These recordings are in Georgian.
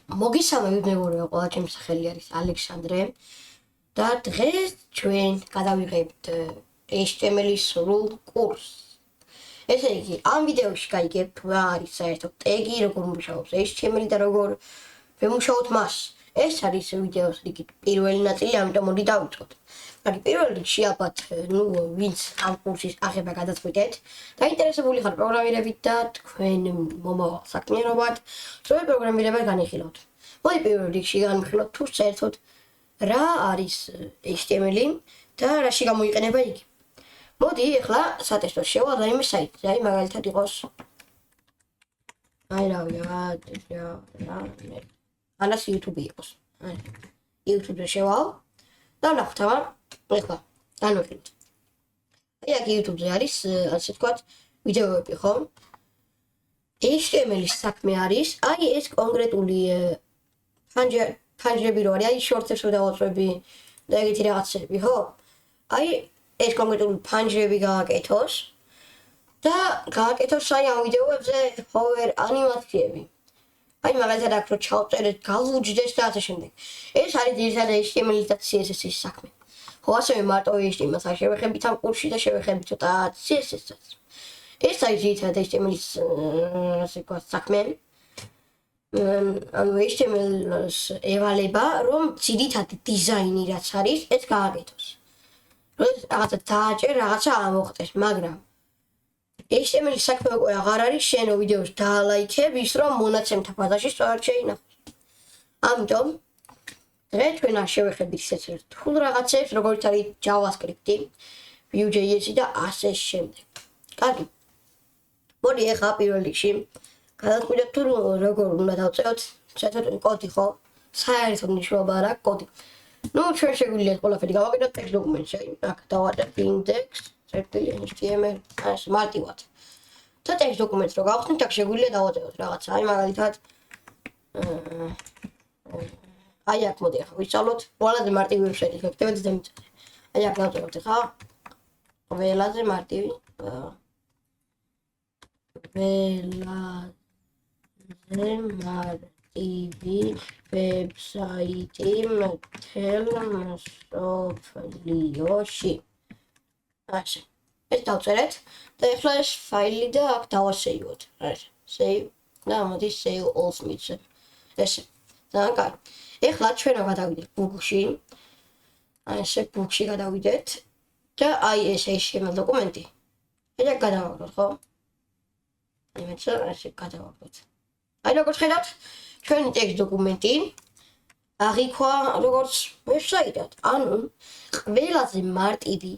მოგესალმებით მეგობრებო, ყველა ჩემი სახელი არის ალექსანდრე და დღეს ჩვენ გადავიღებთ HTML-ის სრულ კურსს. ესე იგი, ამ ვიდეოში გაიგებთ რა არის საერთოდ ტეგი, როგორ მუშაობს HTML და როგორ ვემუშაოთ მას. ეს არის ვიდეოს რიგით პირველი ნაწილი, ამიტომ მოდი დავიწყოთ. მაგრამ პირველ რიგში ალბათ, ვინც ამ კურსის აღება გადაწყვეტეთ, დაინტერესებული ხარ პროგრამირებით და თქვენ მომავალ საქმიანობად, სწორედ პროგრამირებას განიხილავთ. მოდი პირველ რიგში განვიხილოთ თუ საერთოდ რა არის HTML და რაში გამოიყენება იგი. მოდი ახლა სატესტო შევალ რაიმე საიტზე, აი მაგალითად იყოს ანას YouTube იყოს. YouTube-ზე შევალ და ნახოთ ახლა განვიხილოთ. აი აქ YouTube-ზე არის, ასე ვთქვათ, ვიდეოები, ხო? HTML-ის საქმე არის, აი ეს კონკრეტული ფანჯრები რო არის, აი შორტებს რო დავაწვევი და ეგეთი რაღაცები, ხო? აი ეს კონკრეტული ფანჯრები გააკეთოს და გააკეთოს აი ამ ვიდეოებზე hover ანიმაციები. აი მაგალითად აქ რო ჩავწერეთ, გავუჯდეს და ასე შემდეგ. ეს არის ძირითადად HTML-ის და CSS-ის საქმე. ხო, ასევე მარტო HTML-ს არ შევეხებით ამ კურსში და შევეხებით ცოტა CSS-საც. ეს არის ძირითადად HTML-ის ასე ვთქვათ საქმე. ანუ HTML-ს ევალება, რომ ძირითადი დიზაინი რაც არის, ეს გააკეთოს. რაღაცა დააჭერ, რაღაცა ამოხდეს, მაგრამ HTML-ის საქმე უკვე აღარ არის შენო ვიდეოს დაალაიქებ ის რომ მონაცემთა ბაზაში სწორად შეინახოს. ამიტომ დღეს ჩვენ არ შევეხებით ისეთ რთულ რაღაცებს, როგორც არის JavaScript, Vue.js და ასე შემდეგ. კარგი. მოდი ახლა პირველ რიგში გადავწყვიტეთ თუ როგორ უნდა დავწეროთ საერთოდ კოდი, ხო? საერთოდ მნიშვნელობა არ აქვს კოდი. ჩვენ შეგვიძლია ეს ყველაფერი გავაკეთოთ text დოკუმენტში, აქ დავაწერთ index.html ეს მარტივად. და text დოკუმენტს რო გავხსნით, აქ შეგვიძლია დავაწეროთ რაღაცა, აი მაგალითად აი აქ მოდი ახლა ვისწავლოთ ყველაზე მარტივი ვებსაიტი გაკეთებთ და მიწევთ. აი აქ დავწეროთ ახლა ყველაზე მარტივი ვებსაიტი მთელ მსოფლიოში. ასე. ეს დავწერეთ და ახლა ეს ფაილი და აქ დავასეივოთ. ასე. Save და მოდი save all მიცემ. ესე. ძალიან კარგი. ახლა ჩვენ გადავიდეთ Google-ში. აი ესე Google-ში გადავიდეთ და აი ეს HTML დოკუმენტი. ეს გადავაგდოთ, ხო? აი მეცე ასე გადავაგდოთ. აი როგორც ხედავთ, ჩვენი text დოკუმენტი აღიქვა როგორც ვებსაიტად. ანუ ყველაზე მარტივი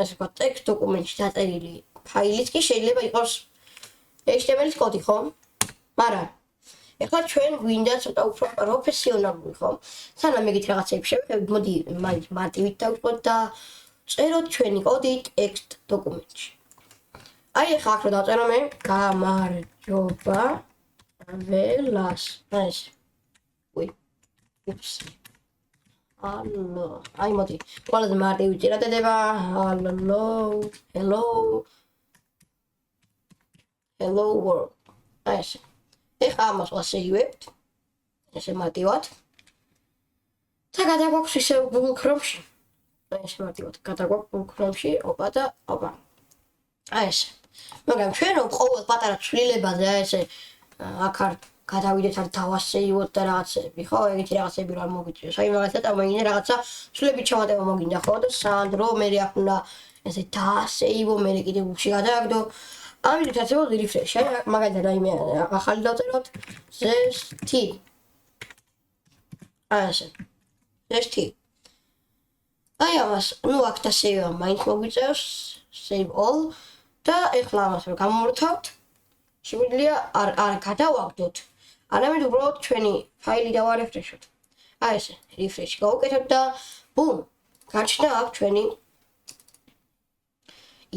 ასე ვთქვათ, text დოკუმენტში დაწერილი ფაილიც კი შეიძლება იყოს HTML-ის კოდი, ხო? მაგრამ ახლა ჩვენ გვინდა ცოტა უფრო პროფესიონალური, ხო? სანამ ეგეთ რაღაცებს შევეხებით, მოდი მაინც მარტივით დავიწყოთ და წეროთ ჩვენი კოდი text დოკუმენტში. აი ახლა აქ რო დავწერო მე გამარჯობა ველას. ეს. უps. ალო. აი მოდი. ყველაზე მარტივი წერადება. Hello world. ეს. ეხლა ამას ვასეივებთ. ესე მარტივად. და გადაგვაქვს ისე Google Chrome-ში. ესე მარტივად გადაგვაქვს Google Chrome-ში. ოპა და ოპა. აი ესე. მაგრამ ჩვენ ყოველ პატარა ცვლილებაზე ესე აქ არ გადავიდეთ არ დავასეივოთ და რაღაცები, ხო? ეგეთი რაღაცები რა მოგიწევს. აი მაგალითად ამოიგინე რაღაცა ცვლილებით ჩამატება მოგინდა, ხო? და სანდრო მე აქ უნდა ესე დაასეივო, მე კიდე გულში გადააგდო. ამიტომ წაწევთ refresh. აი მაგალითად რაიმე ახალი დავწეროთ zest. აი ესე. zest. აი ამას, აქ დასეივა მაინც მოგვიწევს, save all და ახლა ამას რომ გამომრთავთ, შეგვიძლია არ გადავაგდოთ. არამედ უბრალოდ ჩვენი ფაილი დავარეფრეშოთ. აი ესე, refresh გავუკეთოთ და ბუმ, გაჩნდა აქ ჩვენი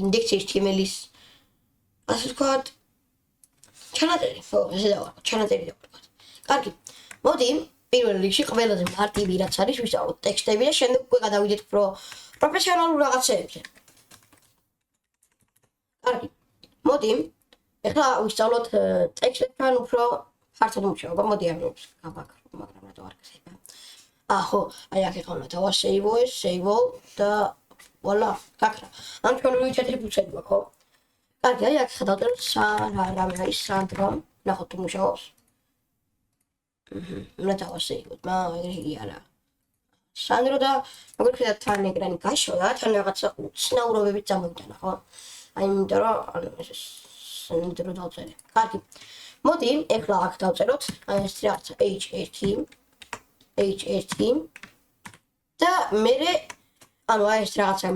index.html-ის ასე ვთქვათ, ჩანაწერი, ხო, ესე დავარქვა, ჩანაწერი დავარქვა. კარგი. მოდი, პირველ რიგში ყველაზე მარტივი რაც არის, ვისწავლოთ ტექსტები და შემდეგ უკვე გადავიდეთ უფრო პროფესიონალურ რაღაცებზე. კარგი. მოდი, ახლა ვისწავლოთ ტექსტებთან უფრო ფართოდ მუშაობა, მოდი ამბობს გავაკრო, მაგრამ რატო არ გხდება? ხო, აი აქ იყო უნდა დავასეივო ეს, save და ვალა, გაქრა. ამ ჩვენ ორი ატრიბუტები გვაქვს, ხო? კარგი, აი აქ ხედავთ რამე არის სანდრო, ნახოთ თუ მუშაობს. უნდა დავასეივოთ, მაგრამ არა. სანდრო და როგორც ხედავთ თან ეკრანი გაშოლა, თან რაღაცა უცნაურობები წამოვიტანა, ხო? აი იმიტომ რომ ეს სანდრო დავწერე. კარგი. მოდი, ეხლა აქ დავწეროთ, აი ეს რაღაცა h1 და მე ანუ აი ეს რაღაცა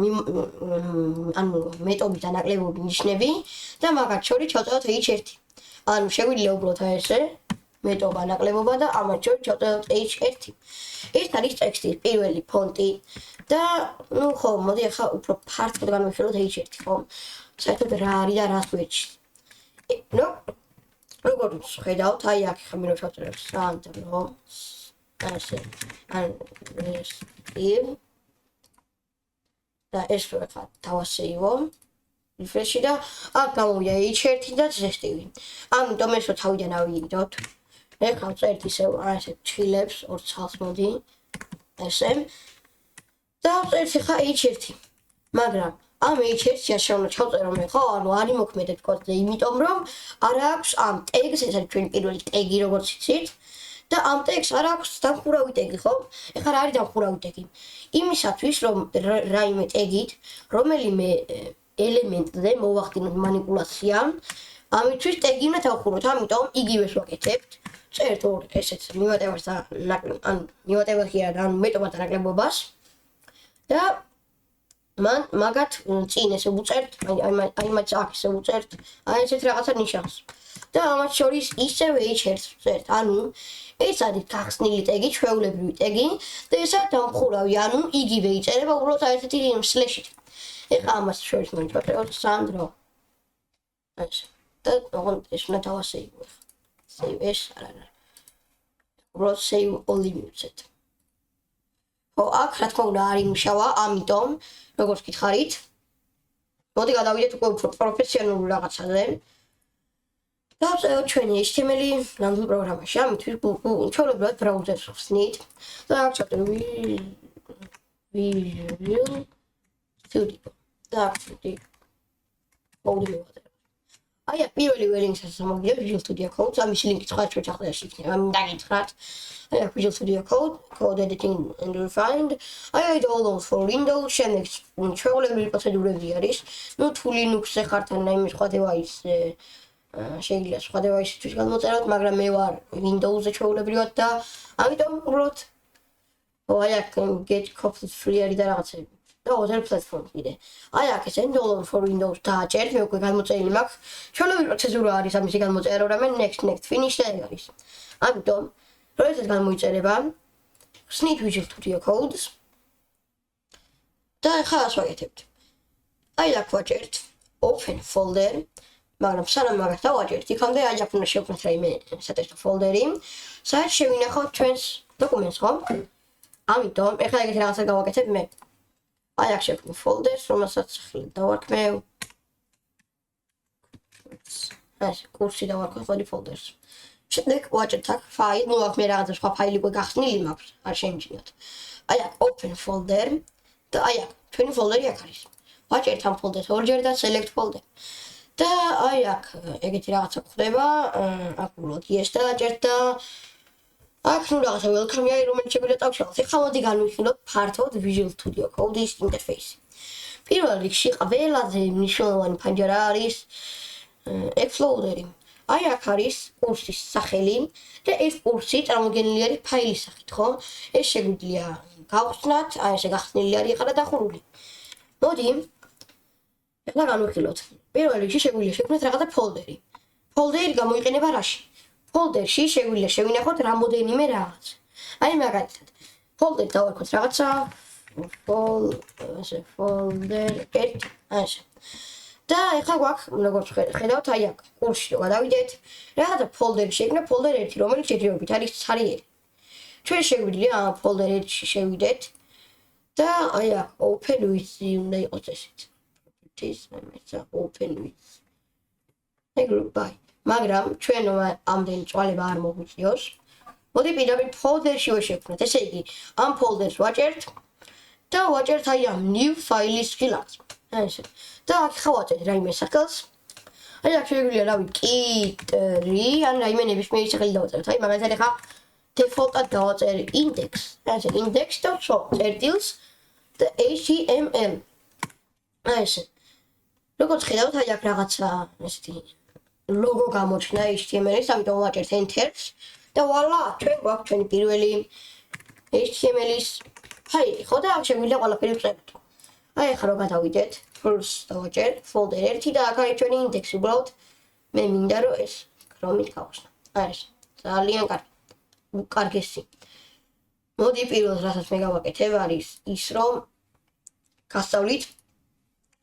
ანუ მეტობი და ნაკლებობი ნიშნები და მაგათ შორის ჩავწეროთ h1. ანუ შეგვიძლია უბრალოდ აი ესე მეტობა, ნაკლებობა და ამათ შორის ჩავწეროთ h1. ეს არის ტექსტის პირველი ფონტი და ნუ ხო, მოდი ახლა უფრო ფართოდ განვიხილოთ h1, ხო? საერთოდ რა არის და რას გვერდში. ნუ როგორც ხედავთ, აი აქ ხომ რო ჩავწეროთ სანდრო ასე ეს და ეს რო ახლა დავასეივო refresh-ი და აქ გამოვიდა h1 და ზესტივი. ამიტომ ესო თავიდან ავიიდოთ. ეხლა წერთ ისევ ასე ჩხილებს ორ ცალს მოდი ესე და წერთ ახლა h1. მაგრამ ამ h1-ში შეიძლება ჩავწერო მე ხო, ანუ არ იმოქმედებს კოდზე, იმიტომ რომ არ აქვს ამ ტეგს, ეს არის ჩვენი პირველი ტეგი, როგორც იცით. და ამ ტეგს არ აქვს დამხურავი ტეგი, ხო? ეხლა რა არის დამხურავი ტეგი? იმისათვის, რომ რაიმე ტეგით, რომელიმე ელემენტზე მოვახდინოთ манипуляცია, ამისთვის ტეგი უნდა დავხუროთ, ამიტომ იგივეს ვაკეთებთ. წერთ ორ ესეც მივატევას და ან მივატევას კი არა, ანუ მეტობა და ნაკლებობას. და მან მაგათ წინ ესე უწერთ, აი მათ აქ ესე უწერთ, აი ესეთ რაღაცა ნიშანს. და ამათ შორის ისევე h1 წერთ, ანუ ეს არის გახსნილი ტეგი, ჩვეულებრივი ტეგი და ესა დამხურავი, ანუ იგივე იწერება უბრალოდ აი ესეთი სლეშით. ეხლა ამას შორის მოიწევთ სანდრო. ასე. და ოღონდ ეს უნდა დავასეივო. save ეს არა. უბრალოდ save all mute-ით. ხო, აქ რა თქმა უნდა არ იმუშავა, ამიტომ როგორც გითხარით, მოდი გადავიდეთ უკვე უფრო პროფესიონალურ რაღაცაზე. დავწეროთ ჩვენი HTML-ი ნამდვილ პროგრამაში, ამისთვის ჩვეულებრივად ბრაუზერს ვხსნით და აქ ჩავწერთ Visual Studio. და აქ ვიტყვი კოდი მოვაწერთ. აი აქ პირველი ლინკსაც მომგია Visual Studio Code, ამის ლინკი სხვა ჩახვედაში იქნება, დაგითხრათ. აი აქ Visual Studio Code, Code Editing and Refined. აი download for Windows, შემდეგ ჩვეულებრივი პროცედურები არის. ნუ თუ Linux-ზე ხართ ან რაიმე სხვა device-ზე შეიძლება სხვა device-ისთვის გამოწეროთ, მაგრამ მე ვარ Windows-ზე ჩვეულებრივად და ამიტომ უბრალოდ აი აქ get complete free არის და რაღაცები. და other platforms კიდე. აი აქ ესე download for Windows დააჭერთ, მე უკვე გამოწერილი მაქვს. ჩვეულებრივი პროცედურა არის ამისი გამოწერა, რამე next finish და არის. ამიტომ როდესაც გამოიწერება ხსნით Visual Studio Codes და ახლა ასე ვაკეთებთ. აი აქ ვაჭერთ open folder, მაგრამ სანამ მაგას დავაჭერთ, იქამდე აი აქ უნდა შევქმნათ რაიმე სატესტო ფოლდერი, სადაც შევინახავთ ჩვენს დოკუმენტს, ხო? ამიტომ ახლა ეგეთი რაღაცა გავაკეთებ მე. აი აქ შევქმნი ფოლდერს, რომელსაც ახლა დავარქმევ. ეს კურსი დავარქვე ხოლმე ფოლდერს. შემდეგ ვაჭერთ აქ ფაილ, ნუ აქ მე რაღაცა სხვა ფაილი უკვე გახსნილი მაქვს, არ შემიჩნიოთ. აი აქ open folder და აი აქ ჩვენი ფოლდერი აქ არის. ვაჭერთ ამ ფოლდერს ორჯერ და select folder. და აი აქ ეგეთი რაღაცა ხდება, აქ უბრალოდ yes დააჭერთ და აქ ნუ რაღაცა welcome-ი არის, რომელიც შეგვიძლია დავშალოთ. ეხლა მოდი განვიხილოთ ფართოდ Visual Studio Code-ის ინტერფეისი. პირველ რიგში ყველაზე მნიშვნელოვანი ფანჯარა არის Explorer-ი. აი აქ არის კურსის სახელი და ეს კურსი წარმოდგენილი არის ფაილის სახით, ხო? ეს შეგვიძლია გავხსნათ, აი ესე გახსნილი არის ახლა დახურული. მოდი ეხლა განვიხილოთ. პირველ რიგში შეგვიძლია შევქმნათ რაღაცა ფოლდერი. ფოლდერი გამოიყენება რაში? ფოლდერში შეგვიძლია შევინახოთ რამოდენიმე რაღაც. აი მაგალითად, ფოლდერი დავარქვათ რაღაცა folder 1 ასე. და ეხლა გვაქვს, როგორც ხედავთ, აი აქ კურსში რო გადავიდეთ, რაღაცა ფოლდერი შეიქმნა, ფოლდერ 1, რომელიც შეჯერებით არის ცარიერი. ჩვენ შეგვიძლია ამ ფოლდერ 1-ში შევიდეთ და აი აქ open with უნდა იყოს ესეთ. This open with. Group by. მაგრამ ჩვენ ამდენი წვალება არ მოგვიწევს. მოდი პირდაპირ ფოლდერში ვაშევქნათ. ესე იგი, ამ ფოლდერს ვაჭერთ და ვაჭერთ აი ამ new file-ის ხილაკს. ესე. და აქ ხავატეთ რაიმე სახელს. აი აქ შეგვიძლია რავი კიტრი, ან რაიმე ნებისმიერი სახელი დავწეროთ. აი მაგალითად ახლა default-ად დავაწერი index. ესე index და წერტილს და html. ესე. როგორც ხედავთ, აი აქ რაღაცა ესეთი ლოგო გამოჩნდა HTML-ის, ამიტომ ვაჭერთ enter-ს და voila, ჩვენ გვაქვს ჩვენი პირველი HTML-ის ფაილი. ხო და აქ შეგვიძლია ყველაფერი ვწეროთ. აი ახლა რო გადავიდეთ, first დავაჭერ folder 1 და აქ არის ჩვენი index. უბრალოდ მე მინდა რომ ეს Chrome-ით გავხსნა. აი ეს ძალიან კარგესი. მოდი პირველს რასაც მე გავაკეთებ არის ის რომ გასწავლით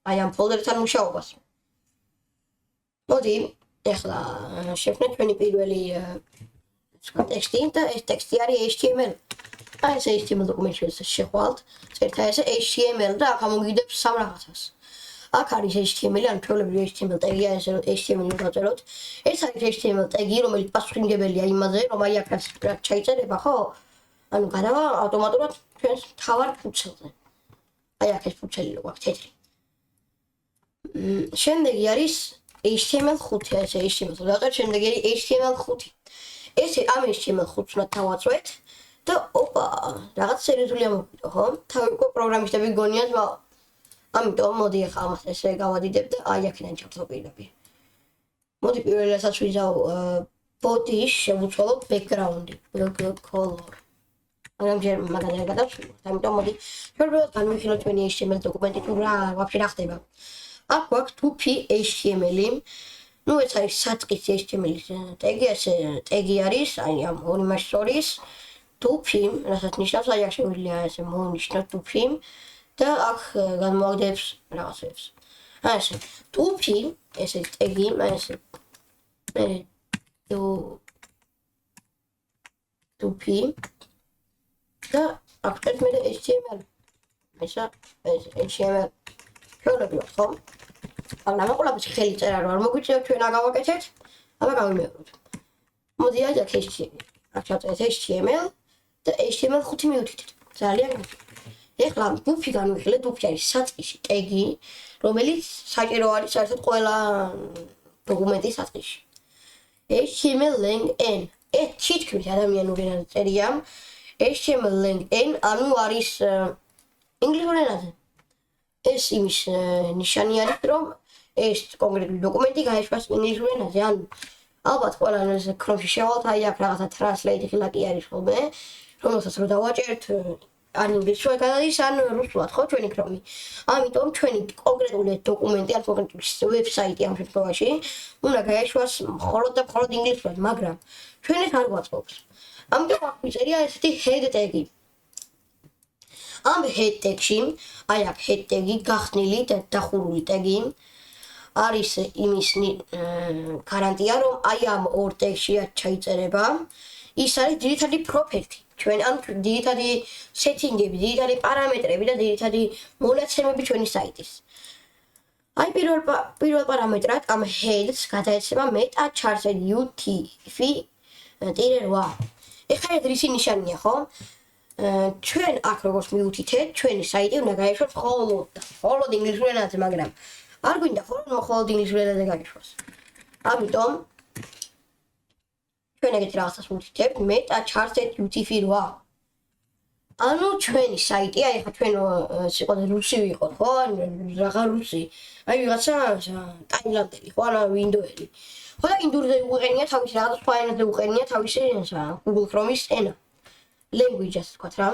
აი ამ ფოლდერთან მუშაობას. მოდი ეხლა შევქმნით ჩვენი პირველი ტექსტი და ეს ტექსტი არის HTML. აი ეს HTML დოკუმენტში შეხვალთ, წერთ ეს HTML და აქ ამოგიდებს სამ რაღაცას. აქ არის HTML, ან ჩვეულებრივი HTML ტეგია, ესე რომ HTML დავწეროთ. ეს არის HTML ტეგი, რომელიც პასუხისმგებელია იმაზე, რომ აი აქ რა ჩაიწერება, ხო? ანუ გადავა ავტომატურად ჩვენს თავარ ფურცელზე. აი აქ ეს ფურცელი რო გვაქვს თეთრი. შემდეგი არის HTML5, ესე HTML5 დავწერთ, შემდეგი არის HTML5. ესე ამ HTML5-ს უნდა დავაწვეთ და ოპა, რაღაც სერიოზული ამოვიდო, ხო? თავი უკვე პროგრამისტები გონიათ, მაგრამ ამიტომ მოდი ახლა ამას ესე გავადიდებ და აი აქედან ჩავწევ პირდაპირ. მოდი პირველ რასაც ვიზავ body-ს შევუწოლოთ background-ი, color. მაგრამ ჯერ მაგაზე არ გადავშლით, ამიტომ მოდი პირველად განვიხილოთ ჩვენი HTML დოკუმენტი თუ რა ვაფშე რა ხდება. აქ გვაქვს 2p HTML-ი. ნუ ეს არის საწყის HTML-ის ტეგი, ესე ტეგი არის, აი ამ ორი მასში შორის 2p, რასაც ნიშნავს, აი აქ შეგვიძლია ესე მოვნიშნოთ 2p და აქ განმოვაგდებს რაღაცებს. აი ესე 2p, ესე ტეგი, ესე 2p და აქ ვწერთ მე HTML. ესა HTML. ჩვეულებრივად, ხო? მაგრამ ყველაფერს ხელი წერა რომ არ მოგვიწევთ, ჩვენ აგავაკეთეთ, აბა გავიმეოროთ. მოდი აი აქ აქ ჩავწერეთ HTML და HTML5 მივუთითეთ. ძალიან კარგი. ეხლა დუფი განვიხილეთ, დუფი არის საწყისი ტეგი, რომელიც საჭირო არის საერთოდ ყველა დოკუმენტის საწყისში. HTML lang n. ეს თითქმის ადამიანური წერია. HTML lang n ანუ არის ინგლისურ ენაზე. ეს იმის ნიშანი არის, რომ ეს კონკრეტული დოკუმენტი გაიშვას ინგლისურ ენაზე. ანუ ალბათ ყველანაირ Chrome-ში შევალთ, აი აქ რაღაცა translate ხილაკი არის ხოლმე, რომელსაც რო დავაჭერთ, ან ინგლისურად გადადის, ან რუსულად, ხო, ჩვენი Chrome-ი. ამიტომ ჩვენი კონკრეტული დოკუმენტი, ან კონკრეტული ვებსაიტი ამ შემთხვევაში უნდა გაიშვას მხოლოდ და მხოლოდ ინგლისურად, მაგრამ ჩვენ ეს არ გვაწყობს. ამიტომ აქ ვიწერია ესეთი head tag-ი. ამ head tag-ში, აი აქ head tag-ი გახსნილი და დახურული tag-ი არის იმის გარანტია, რომ აი ამ ორ tag-ში ჩაიწერება. ის არის ძირითადი property. ჩვენ ამ ძირითადი setting-ები, ძირითადი პარამეტრები და ძირითადი მონაცემები ჩვენი საიტის. აი პირველ პარამეტრად ამ head-ს გადაეცემა meta-charged UTF-8. ეხლა ეს რისი ნიშანია, ხო? ჩვენ აქ როგორც მივუთითეთ, ჩვენი საიტი უნდა გაიშვას მხოლოდ ინგლისურ ენაზე, მაგრამ არ გვინდა მხოლოდ ინგლისურ ენაზე გაიშვას. ამიტომ ჩვენ ეგეთი რაღაცას ვუთითებთ meta-charged UTF-8. ანუ ჩვენი საიტი, აი ხა ჩვენ სიყოთ რუსი ვიყოთ, ხო? რაღა რუსი. აი ვიღაცა ტაილანდელი, ხო, ან ინდოელი. ხო და ინდურზე უყენია თავისი რაღაც სხვა ენაზე უყენია თავისი Google Chrome-ის ენა. language-ს ვთქვათ რა.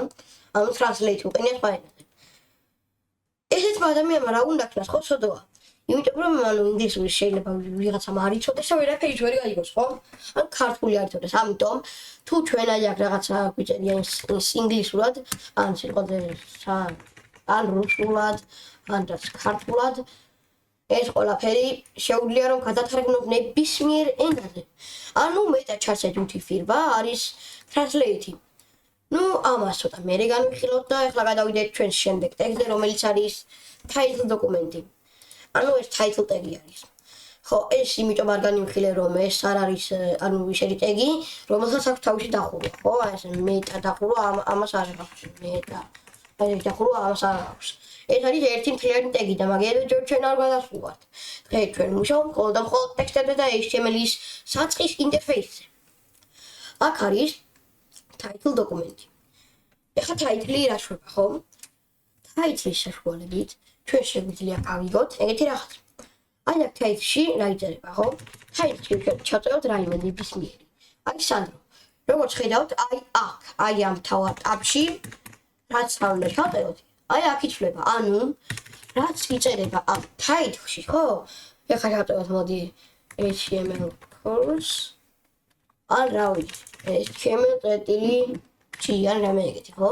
ანუ translate უყენია სხვა ენაზე. ესეც ადამიანმა რა უნდა ქნას, ხო, ცოდვა. იმიტომ რომ ანუ ინგლისური შეიძლება ვიღაცამ არ იცოდეს და ვერაფერი ვერ გაიგოს, ხო? ან ქართული არ იცოდეს. ამიტომ თუ ჩვენ აი აქ რაღაცა გვიწერია ინგლისურად, ან სიტყვაზე ან რუსულად, ან ქართულად, ეს ყველაფერი შეუძლია რომ გადათარგმნოთ ნებისმიერ ენაზე. ანუ meta-charged UTF-8 არის translate. ნუ ამას ცოტა მერე განვიხილოთ და ეხლა გადავიდეთ ჩვენს შემდეგ ტეგზე, რომელიც არის title დოკუმენტი. ანუ ეს title ტეგი არის. ხო, ეს იმიტომ არ განვიხილე, რომ ეს არ არის, ანუ ისეთი ტეგი, რომელსაც აქვს თავისი დახურვა, ხო? ეს მეტა დახურვა ამას არ აქვს, მეტა. ეს დახურვა ამას არ აქვს. ეს არის ერთი მთლიანი ტეგი და მაგერჯერ ჩვენ არ გადასულვართ. დღეს ჩვენ მუშაობთ მხოლოდ და მხოლოდ ტექსტებზე და HTML-ის საწყის ინტერფეისზე. აქ არის title დოკუმენტი. ეხლა title-ი რა შვება, ხო? title-ის საშუალებით ჩვენ შეგვიძლია გავიგოთ ეგეთი რაღაც. აი აქ title-ში რა იწერება, ხო? title-ში ჩავწეროთ რაიმე ნებისმიერი. აი სანდრო. როგორც ხედავთ, აი აქ, აი ამ თავად ტაბში რაც უნდა ჩავწეროთ. აი აქ იცვლება, ანუ რაც იწერება ამ title-ში, ხო? ეხლა ჩავწეროთ მოდი HTML course. ან რა ვიცი, HTML-G ან რამე ეგეთი, ხო?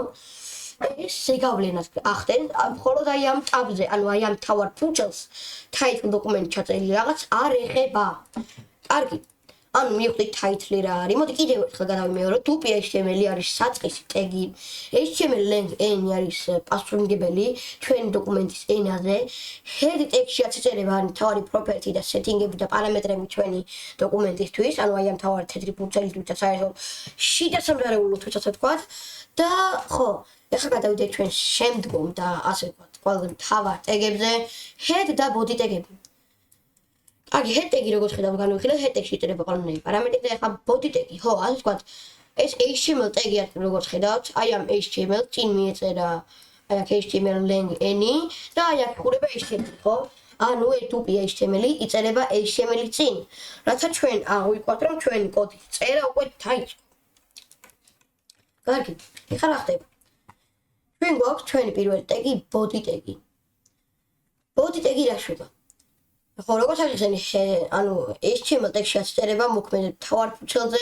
ეს ზეგავლენას ახდენს, მხოლოდ აი ამ ტაბზე, ანუ აი ამ თავად ფუნქციას title დოკუმენტი ჩაწერილი რაღაც არ ეხება. კარგი. ანუ მივხვდით title რა არის. მოდი კიდევ ერთხელ გადავიმეოროთ. დუპი HTML არის საწყისი ტეგი. HTML n არის პასუხისმგებელი ჩვენი დოკუმენტის ენაზე. head text-შიაც იწერება არის თავარი property და setting-ები და პარამეტრები ჩვენი დოკუმენტისთვის, ანუ აი ამ თავარი თეთრი ფუნქციისთვისაც საერთოდ შიდა სამზარეულო თუცაც ვთქვათ და ხო, ეხლა გადავიდეთ ჩვენ შემდგომ და ასე ვთქვათ, ყველაზე მთავარ ტეგებზე head და body ტეგები. Agi head tag-ი როგორც ხედავთ განვიხილეთ, head tag-ში იწერება ყველანაირი პარამეტრი და ახლა body tag-ი, ხო, ასე ვთქვათ, ეს HTML tag-ი როგორც ხედავთ, აი ამ HTML წინ მიეწერა აი აქ HTML lang n-ი და აი აქ ხურება HTML, ხო? ანუ ეს დუპი HTML-ი იწერება HTML-ი წინ, რათა ჩვენ აღვიქვათ, რომ ჩვენი კოდის წერა უკვე დაიწყო. კარგი, ეხლა რა ხდება? ჩვენ გვაქვს ჩვენი პირველი tag-ი body tag-ი. Body tag-ი რა შვება? ხო, როგორც ახსენე, ანუ HTML tag-ში აწერება მოქმედი თავარ ფუნქციაზე,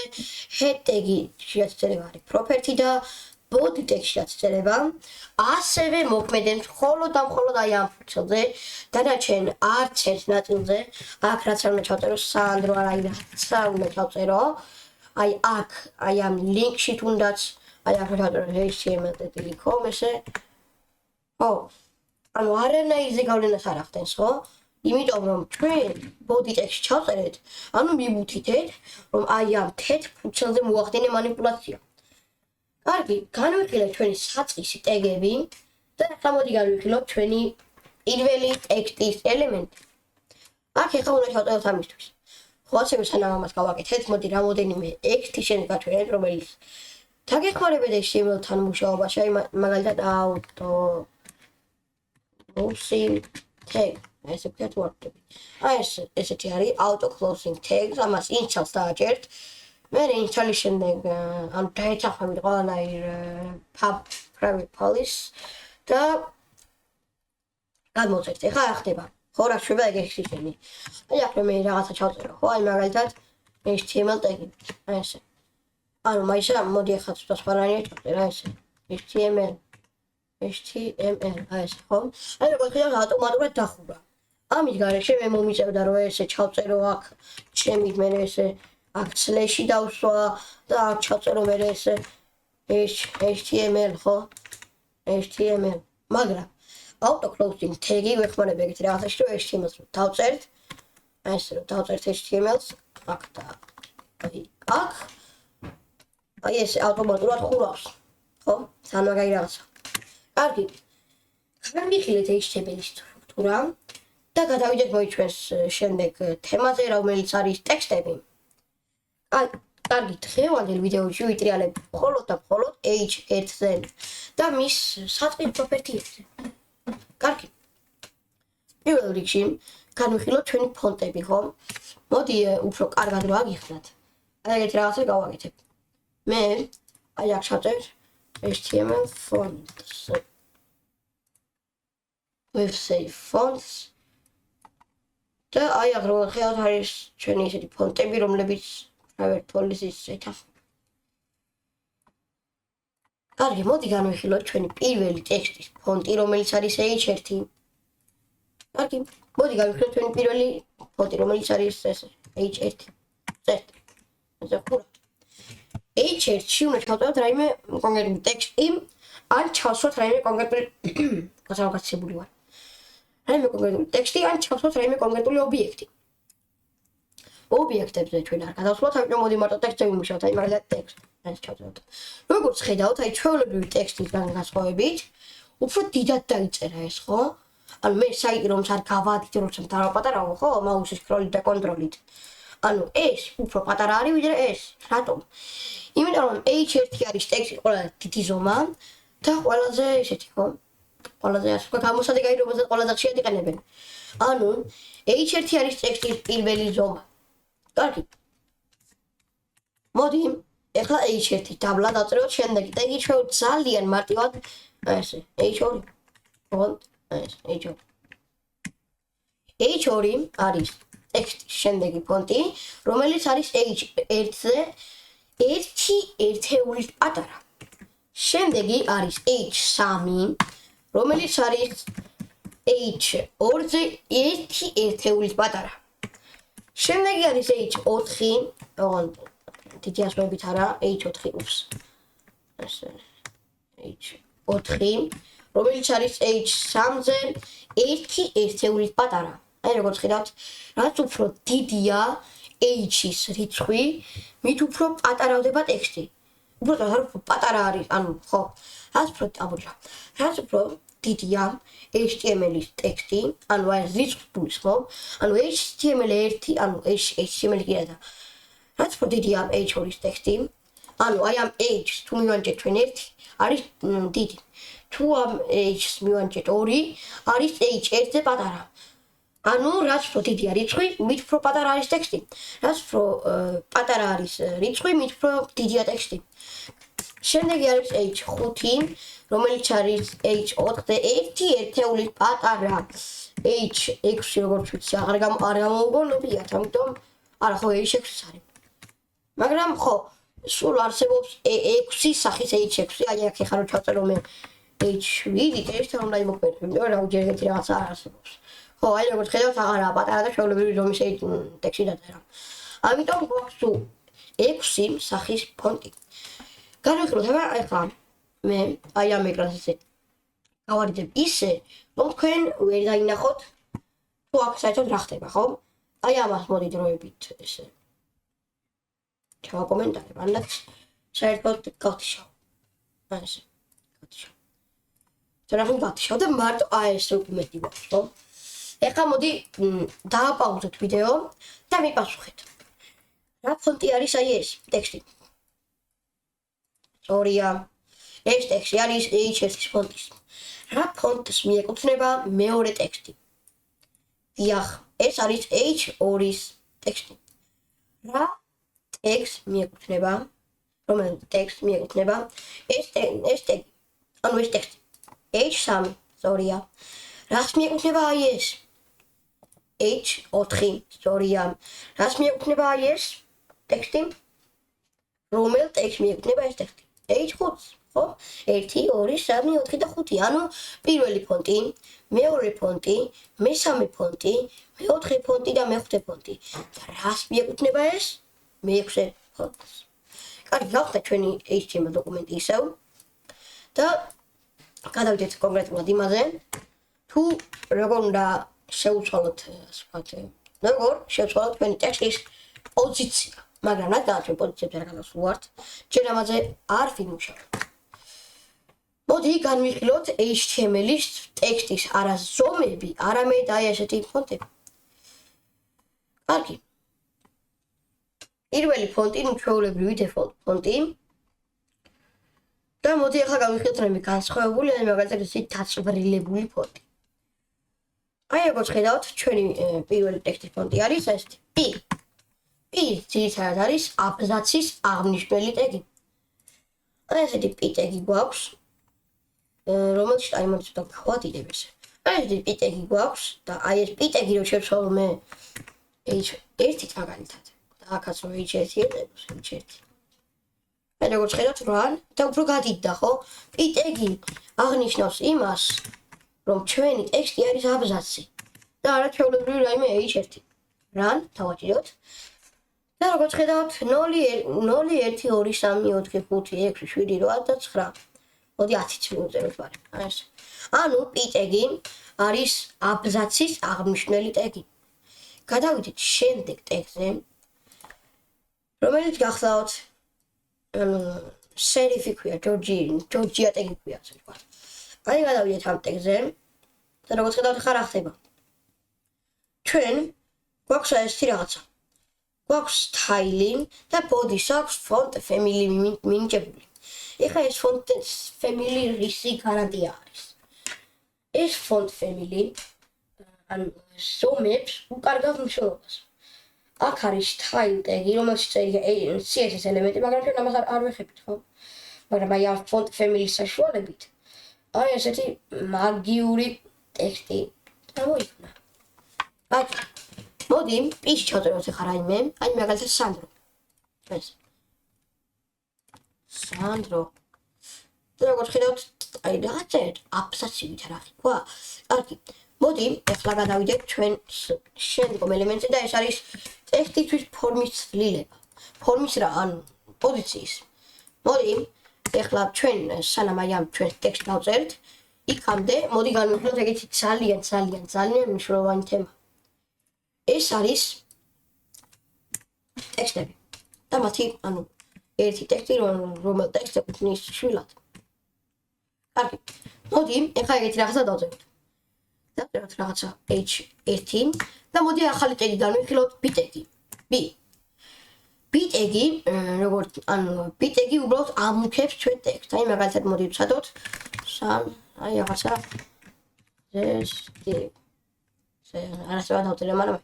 head tag-ი შეაწერება არის property და body tag-ში აწერება ასევე მოქმედი მხოლოდ და მხოლოდ აი ამ ფუნქციაზე, დანარჩენ არც ერთ ნაწილზე, აქ რაც არ უნდა ჩავწერო, სანდრო არა, რაც არ უნდა ჩავწერო, აი აქ, აი ამ link-ში თუნდაც, აი აქ ჩავწერო html.com ესე. ხო, ანუ არანაირი ზეგავლენას არ ახდენს, ხო? იმიტომ რომ ჩვენ body text-ში ჩავწერეთ, ანუ მივუთითეთ, რომ აი ამ თეთრ ფუნქციაზე მოახდინე манипуляცია. კარგი, განვიხილეთ ჩვენი საწყისი ტეგები და ახლა მოდი განვიხილოთ ჩვენი პირველი ტექსტის ელემენტი. აქ ახლა უნდა ჩავწეროთ ამისთვის. ხო, ასევე სანამ ამას გავაკეთეთ, მოდი რამოდენიმე ტექსტი შეგაჩვენეთ, რომელიც დაგეხმარებათ HTML-თან მუშაობაში, აი მაგალითად auto closing tag ესე ვქეთ ვარდები. აი ესეთი არის auto closing tags, ამას install-ს დააჭერთ. მე install-ის შემდეგ ანუ დაეცახმებით ყველანაირ private policy და გადმოვწერთ. ეხლა რა ხდება? ხო, რა შვება ეგ ისინი. აი აქ მე რაღაცა ჩავწერო, ხო? აი მაგალითად HTML tag-ი. აი ესე. ანუ მაისა მოდი ახლა სხვა რამე ჩავწერა ესე. HTML აი ესე, ხო? აი როგორ ხდება ავტომატურად დახურა. ამის გარეშე მე მომიწევდა რომ ესე ჩავწერო აქ ჩემი მე ესე აქ slash-ი დავსვა და აქ ჩავწერო მე ესე HTML, ხო? HTML, მაგრამ auto closing tag-ი ვეხმარებ ეგეთ რაღაცაში რომ HTML-ს დავწერთ. აი ესე რომ დავწერთ HTML-ს აქ და აი აქ აი ესე ავტომატურად ხურავს. ხო? სამაგარი რაღაცა. კარგი. განვიხილეთ HTML-ის სტრუქტურა. და გადავიდეთ მოიჩვენს შემდეგ თემაზე, რომელიც არის ტექსტები. აი, კარგი, დღევანდელ ვიდეოში ვიტრიალებ მხოლოდ და მხოლოდ h1-ზე და მის საწყის პროპერტიებზე. კარგი. პირველ რიგში განვიხილოთ ჩვენი ფონტები, ხო? მოდი უფრო კარგად რა გიხსნათ. აი ეგეთ რაღაცას გავაკეთებ. მე აი აქ შევწერ HTML fonts. Website fonts. და აი აქ როგორ ხედავთ არის ჩვენი ესეთი ფონტები, რომლებიც private policy-ს ეთახება. კარგი, მოდი განვიხილოთ ჩვენი პირველი ტექსტის ფონტი, რომელიც არის h1. კარგი, მოდი განვიხილოთ ჩვენი პირველი ფონტი, რომელიც არის ესე h1. წერთ. ესე ხურა. h1-ში უნდა ჩავწეროთ რაიმე კონკრეტული ტექსტი, ან ჩავსვათ რაიმე კონკრეტული გასავგაცებული ვარ. რაიმე კონკრეტული ტექსტი ან ჩავსვათ რაიმე კონკრეტული ობიექტი. ობიექტებზე ჩვენ არ გადავსვლათ, ამიტომ მოდი მარტო ტექსტზე ვიმუშავოთ, აი მაგალითად ტექსტს ჩავწეროთ. როგორც ხედავთ, აი ჩვეულებრივი ტექსტისგან განსხვავებით, უფრო დიდად დაიწერა ეს, ხო? ანუ მე საიტი რომს არ გავადით, როცა დავაპატარავ, ხო, მაუსის სკროლით და კონტროლით. ანუ ეს უფრო პატარა არის ვიდრე ეს. რატომ? იმიტომ რომ H1 არის ტექსტის ყველაზე დიდი ზომა და ყველაზე ესეთი, ხო? ყველაზე ასე ვქო, გამოსადეგარი რომელსაც ყველაზე ხშირად იყენებენ. ანუ H1 არის ტექსტის პირველი ზომა. კარგი. მოდი, ეხლა H1 დაბლა დავწეროთ შემდეგი. და იგი ჩვენ ძალიან მარტივად ესე H2 ფონტ ეს H2. H2 არის ტექსტის შემდეგი ფონტი, რომელიც არის H1-ზე 1/1 პატარა. შემდეგი არის H3, რომელიც არის H2-ზე 1/1 პატარა. შემდეგი არის H4, ოღონდ დიდი ასოებით არა, H4 უps. ესე H4, რომელიც არის H3-ზე 1/1 პატარა. აი როგორც ხედავთ, რაც უფრო დიდია H-ის რიცხვი, მით უფრო პატარავდება ტექსტი. უბრალოდ პატარა არის, ანუ ხო, რაც უფრო დიდია HTML-ის ტექსტი, ანუ აი რიცხვი, ხო? ანუ HTML1, ანუ HTML კიდე და რაც უფრო დიდია H2-ის ტექსტი, ანუ აი ამ H-ს თუ მივანჭეთ ჩვენ 1, არის დიდი. თუ ამ H-ს მივანჭეთ 2, არის H1-ზე პატარა. ანუ რაც უფრო დიდია რიცხვი, მით უფრო პატარა არის ტექსტი. რაც უფრო პატარა არის რიცხვი, მით უფრო დიდია ტექსტი. შემდეგი არის H5, რომელიც არის H4-ზე 1/1 პატარა. H6 როგორც ვიცი, არ გამოვგონებიათ, ამიტომ არა ხო H6 არის. მაგრამ ხო, სულ არსებობს 6 სახის H6, აი აქ ეხლა რო ჩავწერო მე H7, ტექსტი რომ დაიმოქმედო, იმიტომ რომ ჯერგეთი რაღაცა არ არსებობს. ხო, აი როგორც ხედავთ, აღარაა პატარა და ჩვეულებრივი ზომის ტექსტი დაწერა. ამიტომ გვაქვს თუ 6 სახის ფონტი. განვიხილოთ ახლა მე აი ამ ეკრანს ესე გავარიდებ ისე, რომ თქვენ ვერ დაინახოთ თუ აქ საერთოდ რა ხდება, ხო? აი ამას მოდი დროებით ესე ჩავაკომენტარებ, ანაც საერთოდ გავთიშავ. ასე, გავთიშავ. წერახი გავთიშავ და მარტო აი ეს უკმეთი გვაქვს, ხო? ეხლა მოდი დავაპაუზოთ ვიდეო და მიპასუხეთ. რა ფონტი არის აი ეს ტექსტი? სწორია. ეს ტექსტი არის H1-ის ფონტის. რა ფონტს მიეკუთვნება მეორე ტექსტი? დიახ, ეს არის H2-ის ტექსტი. რა ტექსტს მიეკუთვნება? რომელიც ტექსტს მიეკუთვნება? ეს ტექსტი. ანუ ეს ტექსტი. H3, სწორია. რას მიეკუთვნება აი ეს? H4, სწორია. რას მიეკუთვნება აი ეს ტექსტი? რომელ ტექსტს მიეკუთვნება ეს ტექსტი? H5, ხო? 1, 2, 3, 4 და 5. ანუ პირველი ფონტი, მეორე ფონტი, მესამე ფონტი, მეოთხე ფონტი და მეხუთე ფონტი. და რას მიეკუთვნება ეს? მეექვსე ფონტს. კარგი, გავხსნათ ჩვენი HTML დოკუმენტი ისევ და გადავიდეთ კონკრეტულად იმაზე, თუ როგორ უნდა შევცვალოთ, ასე ვთქვათ, როგორ შევცვალოთ თქვენი ტექსტის პოზიცია. მაგრამ რადგან ჩვენ პოზიციებზე არ გადავსვათ, ჯერ ამაზე არ ვიმუშავებთ. მოდი განვიხილოთ HTML-ის ტექსტის არა ზომები, არამედ აი ესეთი ფონტები. კარგი. პირველი ფონტი, ჩვეულებრივი დეფოლტ ფონტი. და მოდი ახლა გავიხილოთ რამე განსხვავებული, ან მაგალითად ისეთი დაწვრილებული ფონტი. აი როგორც ხედავთ, ჩვენი პირველი ტექსტის ფონტი არის ესეთი. P. P ძირითადად არის აბზაცის აღნიშნული ტეგი. აი ესეთი P ტეგი გვაქვს, რომელშიც აი მოდი ცოტა გავადიდებ ესე. აი ესეთი P ტეგი გვაქვს და აი ეს P ტეგი რო შევცვალო მე H1 მაგალითად. და აქაც რო H1 ეყებს, H1. აი როგორც ხედავთ, რან და უფრო გადიდდა, ხო? P ტეგი აღნიშნავს იმას, რომ ჩვენი ტექსტი არის აბზაცი და არა ჩვეულებრივი რაიმე H1. რან დავაჭიროთ. და როგორც ხედავთ 0 1 2 3 4 5 6 7 8 და 9. მოდი 10-იც მივუწეროთ ბარე. აი ეს. ანუ P ტეგი არის აბზაცის აღნიშნული ტეგი. გადავიდეთ შემდეგ ტექსტზე. რომელიც გახლავთ სერიფი ქვია, ჯორჯია ტეგი ქვია, ასე ვთქვათ. აი გადავიდეთ ამ ტეგზე და როგორც ხედავთ ხარ ახდება. ჩვენ გვაქვს ესეთი რაღაცა. გვაქვს style და body აქვს font family მინიჭებული. ეხლა ეს font family რისი გარანტია არის? ეს font family ან ზომებს უკარგავს მნიშვნელობას. აქ არის style ტეგი, რომელშიც წერია CSS ელემენტი, მაგრამ ჩვენ ამას არ ვეხებთ, ხო? მაგრამ აი ამ font family-ის საშუალებით აი ესეთი მაგიური ტექსტი გამოიქმნა. აქ მოდი ის ჩავწეროთ ახლა რაიმე, აი მაგალითად სანდრო. ეს სანდრო. და როგორც ხედავთ, აი რაღაცა აბსაცივით რა ხიქვა. კარგი. მოდი ახლა გადავიდეთ ჩვენ შემდგომ ელემენტზე და ეს არის ტექსტისთვის ფორმის ცვლილება. ფორმის რა, ანუ პოზიციის. მოდი ახლა ჩვენ სანამ აი ამ ჩვენ ტექსტს დავწერთ, იქამდე მოდი განვიხილოთ ეგეთი ძალიან მნიშვნელოვანი თემა. ეს არის ტექსტები. და მათი, ანუ ერთი ტექსტი, რომელ ტექსტს ეკუთვნის შვილად. კარგი. მოდი ახლა ეგეთი რაღაცა დავწეროთ. დავწეროთ რაღაცა h1 და მოდი ახალი ტეგი განვიხილოთ b-ტეგი. b-ტეგი, როგორც ანუ b-ტეგი უბრალოდ ამუქებს ჩვენ ტექსტს. აი მაგალითად მოდი ვცადოთ აი რაღაცა არასდროს დავწერე, მაგრამ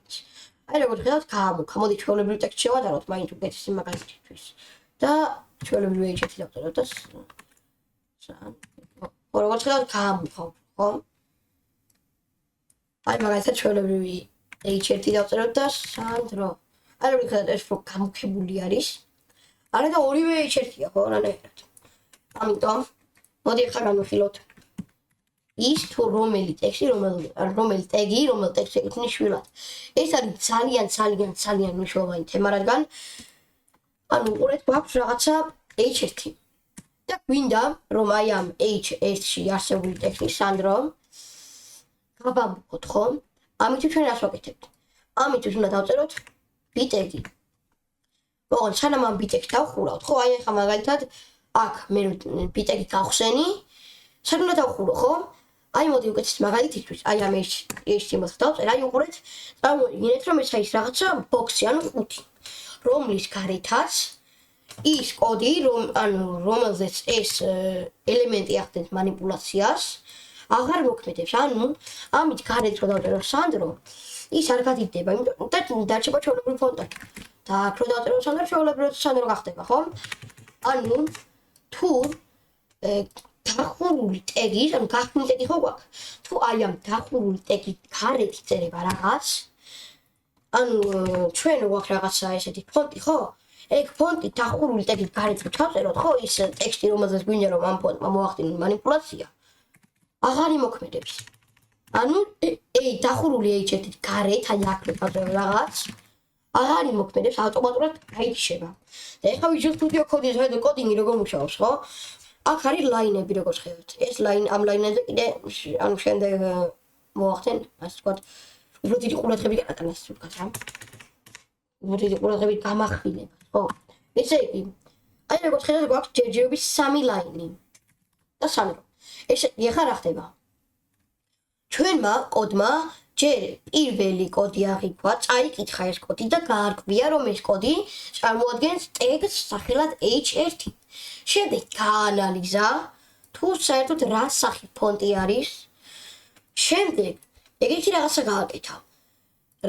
აი როგორც ხედავთ, გაამუქა. მოდი ჩვეულებრივ ტექსტს შევადაროთ, მაინც უკეთესი მაგალითისთვის. და ჩვეულებრივ h1 დავწეროთ და როგორც ხედავთ, გაამუქა, ხო? აი მაგალითად ჩვეულებრივი h1 დავწეროთ და სანდრო. აი როგორ ხედავთ, ეს რო გამუქებული არის. არა და ორივე h1-ია, ხო, რანაირად. ამიტომ მოდი ახლა განვიხილოთ ის თუ რომელი ტექსტი, რომელი ტეგი, რომელ ტექსტს ეკუთვნის შვილად. ეს არის ძალიან მნიშვნელოვანი თემა, რადგან ანუ უყურეთ, გვაქვს რაღაცა h1 და გვინდა რომ აი ამ h1-ში არსებული ტექსტი სანდრო გავამუქოთ, ხო? ამიტომ ჩვენ რას ვაკეთებთ? ამიტომ უნდა დავწეროთ b-ტეგი. ოღონდ სანამ ამ b-ტეგს დავხურავთ, ხო? აი ახლა მაგალითად აქ მე b-ტეგი გავხსენი, სად უნდა დავხურო, ხო? აი მოდი უკეთეს მაგალითისთვის, აი ამ HTML-ს დავწერ, აი უყურეთ, წარმოვიდგინეთ რომ ეს არის რაღაცა ბოქსი, ანუ ყუთი, რომლის გარეთაც ის კოდი, რომელზეც ეს ელემენტი ახდენს манипуляციას, აღარ მოქმედებს. ანუ ამით გარეთ რო დავწერო სანდრო, ის არ გადიდება, იმიტომ და დარჩება ჩვეულებრივი ფონტაკი. და აქ რო დავწერო სანდრო, ჩვეულებრივ სანდრო გახდება, ხო? ანუ თუ დახურული ტეგის, ანუ გახსნილი ტეგი ხო გვაქვს? თუ აი ამ დახურული ტეგის გარეთ წერება რაღაც, ანუ ჩვენ გვაქვს რაღაცა ესეთი ფონტი, ხო? ეგ ფონტი დახურული ტეგის გარეთ ჩავწეროთ, ხო? ის ტექსტი, რომელზეც გვინდა რომ ამ ფონტმა მოახდინოს манипуляცია, აღარ იმოქმედებს. ანუ დახურული h1-ის გარეთ, აი აქ დავწერო რაღაც, აღარ იმოქმედებს, ავტომატურად გაიჩება. და ეხლა Visual Studio Code-ის კოდინგი როგორ მუშაობს, ხო? აქ არის ლაინები, როგორც ხედავთ. ეს ამ ლაინებზე კიდე ანუ შემდეგ მოახდენ, ასე ვთქვათ, უფრო დიდი ყურადღებით გატანას, ასე ვთქვათ რა. უფრო დიდი ყურადღებით გამახვილება, ხო? ესე იგი, აი როგორც ხედავთ, გვაქვს ჯერჯერობით 3 ლაინი. და სანდრო. ესე იგი, ახლა რა ხდება? ჩვენმა კოდმა ჯერ პირველი კოდი აღიქვა, წაიკითხა ეს კოდი და გაარკვია, რომ ეს კოდი წარმოადგენს ტეგს სახელად h1. შემდეგ გაანალიზა, თუ საერთოდ რა სახის ფონტი არის. შემდეგ ეგეთი რაღაცა გააკეთა.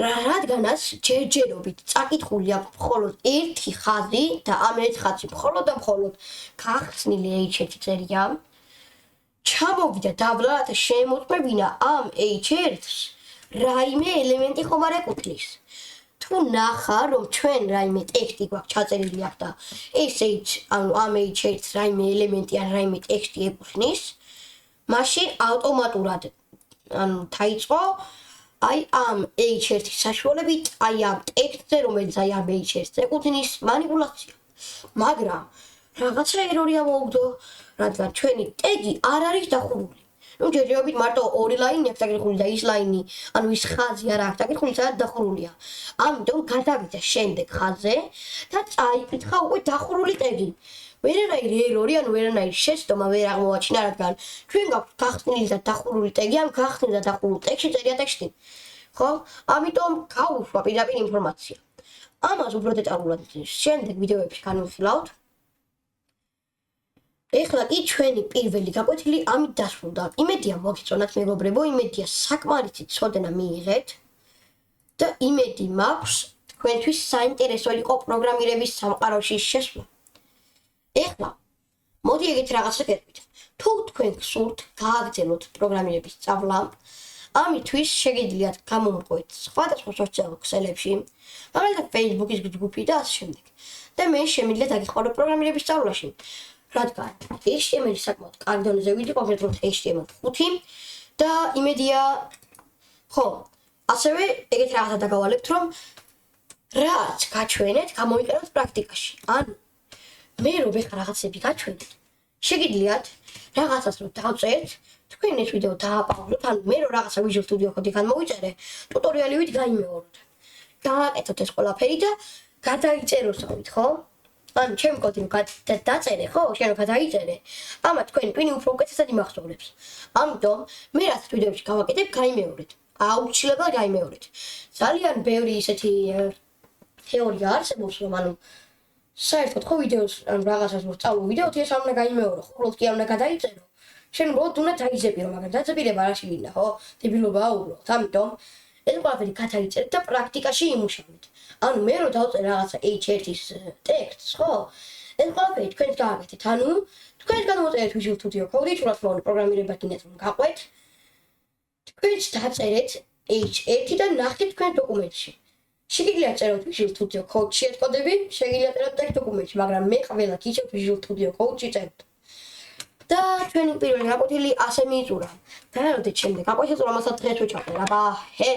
რადგანაც ჯერჯერობით წაკითხული აქვს მხოლოდ ერთი ხაზი და ამ ერთ ხაზში მხოლოდ და მხოლოდ გახსნილი h1 წერია. ჩამოვიდა დაბლა და შემოწმებინა ამ h1-ს რაიმე ელემენტი ხომ არ ეკუთვნის. თუ ნახა რომ ჩვენ რაიმე ტექსტი გვაქვს ჩაწერილი აქ და ეს ანუ ამ h1-ს რაიმე ელემენტი ან რაიმე ტექსტი ეკუთვნის, მაშინ ავტომატურად ანუ დაიწყო აი ამ h1-ის საშუალებით აი ამ ტექსტზე, რომელიც აი ამ h1-ს ეკუთვნის манипуляცია. მაგრამ რაღაცა ერორი ამოუგდო, რადგან ჩვენი ტეგი არ არის დახურული. ნუ ჯერჯერობით მარტო ორი ლაინი აქვს დაგიხული და ის ლაინი, ანუ ის ხაზი არა აქვს დაგიხული, სადაც დახურულია. ამიტომ გადავიდა შემდეგ ხაზზე და წაიკითხა უკვე დახურული ტეგი. ვერანაირი ერორი, ანუ ვერანაირი შეცდომა ვერ აღმოაჩინა, რადგან ჩვენ გაქვთ გახსნილი და დახურული ტეგი, ამ გახსნილ და დახურულ ტეგში წერია ტექსტი. ხო? ამიტომ გავუშვა პირდაპირ ინფორმაცია. ამას უფრო დეტალურად შემდეგ ვიდეოებში განვიხილავთ. ეხლა კი ჩვენი პირველი გაკვეთილი ამით დასრულდა. იმედია მოგიწონათ მეგობრებო, იმედია საკმარისი ცოდნა მიიღეთ და იმედი მაქვს თქვენთვის საინტერესო იყო პროგრამირების სამყაროში შესვლა. ეხლა მოდი ეგეთ რაღაცა გეტყვით. თუ თქვენ გსურთ გააგრძელოთ პროგრამირების სწავლა, ამისთვის შეგიძლიათ გამომყვეთ სხვადასხვა სოციალურ ქსელებში, მაგალითად Facebook-ის ჯგუფი და ასე შემდეგ. და მე შემიძლია დაგეხმაროთ პროგრამირების სწავლაში. რადგან HTML-ი საკმაოდ კარგი დონეზე ვიდი, კონკრეტულად HTML5 და იმედია ხო, ასევე ეგეთ რაღაცა დაგავალებთ, რომ რაც გაჩვენეთ, გამოიყენოთ პრაქტიკაში. ანუ მე რომ ეხლა რაღაცები გაჩვენეთ, შეგიძლიათ რაღაცას რომ დავწერთ, თქვენ ეს ვიდეო დააპაუზოთ, ანუ მე რომ რაღაცა Visual Studio Code-ი გამოვიწერე, ტუტორიალივით გაიმეოროთ. გააკეთოთ ეს ყველაფერი და გადაიწეროსავით, ხო? ანუ ჩემი კოდი რომ დაწერე, ხო? შენ რომ გადაიწერე, ამათ თქვენი ტვინი უფრო უკეთესად იმახსოვრებს. ამიტომ მე რაც ვიდეოებში გავაკეთებ, გაიმეორეთ. აუცილებლად გაიმეორეთ. ძალიან ბევრი ისეთი თეორია არსებობს, რომ ანუ საერთოდ ხო ვიდეოს ან რაღაცას მოსწავლო ვიდეოთი ეს არ უნდა გაიმეორო, ხოლოდ კი არ უნდა გადაიწერო. შენ უბრალოდ უნდა დაიძებირო, მაგრამ დაძებირება რაში გინდა, ხო? დებილობაა უბრალოდ. ამიტომ ეს ყველაფერი გადაიწერეთ და პრაქტიკაში იმუშავეთ. ანუ მე რომ დავწერ რაღაცა H1-ის ტექსტს, ხო? ეს ყველაფერი თქვენს გააკეთეთ. ანუ თქვენს გადმოწერეთ Visual Studio Code-ი, თუ რა თქმა უნდა პროგრამირება გინდათ რომ გაყვეთ. თქვენს დაწერეთ H1 და ნახეთ თქვენ დოკუმენტში. შეგიძლიათ წეროთ Visual Studio Code-ში ეს კოდები, შეგიძლიათ წეროთ ტექსტ დოკუმენტში, მაგრამ მე ყველა გიჩვენებთ Visual Studio Code-ში წეროთ. და ჩვენი პირველი გაკვეთილი ასე მიიწურა. დაეროდეთ შემდეგ გაკვეთილს, რომელსაც დღეს ვეჩაყერ. აბა, ჰე!